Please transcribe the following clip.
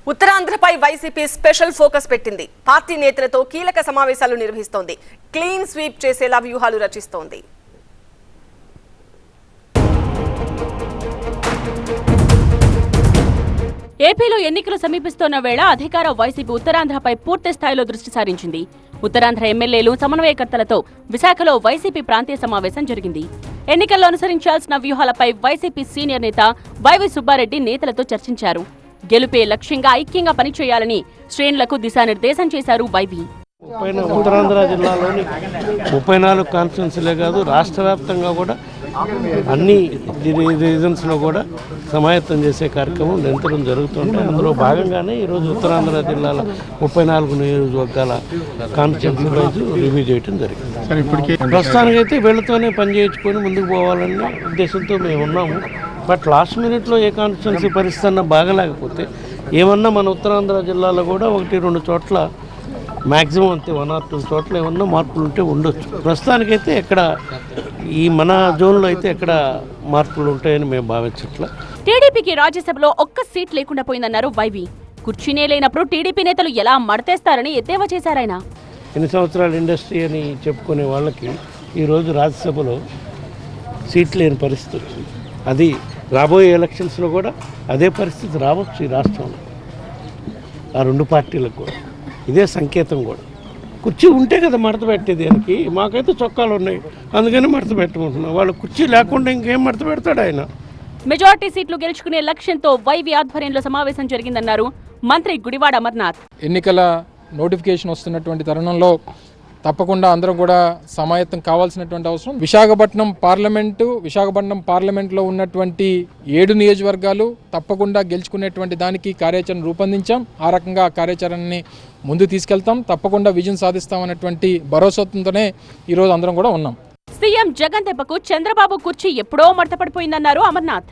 ఉత్తరాంధ్రపై YCP special focus పెట్టింది. Party నేతలతో కీలక సమావేశాలు నిర్వహిస్తోంది. క్లీన్ స్వీప్ చేసేలా వ్యూహాలు రచిస్తోంది. ఏపీలో ఎన్నికలు సమీపిస్తున్న వేళ అధికార వైసీపీ ఉత్తరాంధ్రపై పూర్తి స్థాయిలో దృష్టి సారించింది. ఉత్తరాంధ్ర ఎమ్మెల్యేలు సమన్వయకర్తలతో విశాఖలో వైసీపీ ప్రాంతీయ సమావేశం జరిగింది. ఎన్నికల్లో అనుసరించాల్సిన వ్యూహాలపై వైసీపీ సీనియర్ నేత వైవి సుబ్బారెడ్డి నేతలతో చర్చించారు. గెలుపే లక్ష్యంగా ఐక్యంగా పనిచేయాలని శ్రేణులకు దిశానిర్దేశం చేశారు వైవి. ఉత్తరాంధ్ర జిల్లాలోని 34 కాన్స్టిట్యున్సీలే కాదు, రాష్ట్ర వ్యాప్తంగా కూడా అన్ని రీజన్స్లో కూడా సమాయత్తం చేసే కార్యక్రమం నిరంతరం జరుగుతుంటే అందులో భాగంగానే ఈరోజు ఉత్తరాంధ్ర జిల్లాల 34 నియోజకవర్గాల కాన్స్టిట్యున్సీ వైజ్ రివ్యూ చేయడం జరిగింది. ప్రస్తుతానికైతే వీళ్ళతోనే పని చేయించుకొని ముందుకు పోవాలనే ఉద్దేశంతో మేము ఉన్నాము. బట్ లాస్ట్ మినిట్లో ఏ కాన్స్టిట్యున్సీ పరిస్థితి బాగలేకపోతే ఏమన్నా మన ఉత్తరాంధ్ర జిల్లాలో కూడా 1-2 చోట్ల మ్యాక్సిమం అంతే 1 or 2 చోట్ల ఏమన్నా మార్పులు ఉంటే ఉండొచ్చు. ప్రస్తుతానికైతే ఎక్కడ ఈ మన జోన్లో అయితే ఎక్కడ మార్పులు ఉంటాయని మేము భావించట్లా. టీడీపీకి రాజ్యసభలో ఒక్క సీట్ లేకుండా పోయిందన్నారు వైవి. కుర్చీనే లేనప్పుడు టీడీపీ నేతలు ఎలా మడతేస్తారని ఎద్దేవా చేశారాయన. ఎన్ని సంవత్సరాల ఇండస్ట్రీ అని చెప్పుకునే వాళ్ళకి ఈరోజు రాజ్యసభలో సీట్ లేని పరిస్థితి వచ్చింది. అది రాబోయే ఎలక్షన్స్లో కూడా అదే పరిస్థితి రావచ్చు ఈ రాష్ట్రంలో. ఆ 2 పార్టీలకు కూడా ఇదే సంకేతం. కూడా కుర్చీ ఉంటే కదా మడత పెట్టేది. దానికి మాకైతే చొక్కాలు ఉన్నాయి, అందుకని మడత పెట్టమంటున్నాం. వాళ్ళు కుర్చీ లేకుండా ఇంకేం మడత పెడతాడు ఆయన. మెజార్టీ సీట్లు గెలుచుకునే లక్ష్యంతో వైవి ఆధ్వర్యంలో సమావేశం జరిగిందన్నారు మంత్రి గుడివాడ అమర్నాథ్. ఎన్నికల నోటిఫికేషన్ వస్తున్నటువంటి తరుణంలో తప్పకుండా అందరం కూడా సమాయత్తం కావాల్సినటువంటి అవసరం. విశాఖపట్నం పార్లమెంట్లో ఉన్నటువంటి 7 నియోజకవర్గాలు తప్పకుండా గెలుచుకునేటువంటి దానికి కార్యాచరణ రూపొందించాం. ఆ రకంగా కార్యాచరణని ముందు తీసుకెళ్తాం, తప్పకుండా విజయం సాధిస్తామనేటువంటి భరోసాతోనే ఈరోజు అందరం కూడా ఉన్నాం. సీఎం జగన్ దెబ్బకు చంద్రబాబు కుర్చీ ఎప్పుడో మడతపడిపోయిందన్నారు అమర్నాథ్.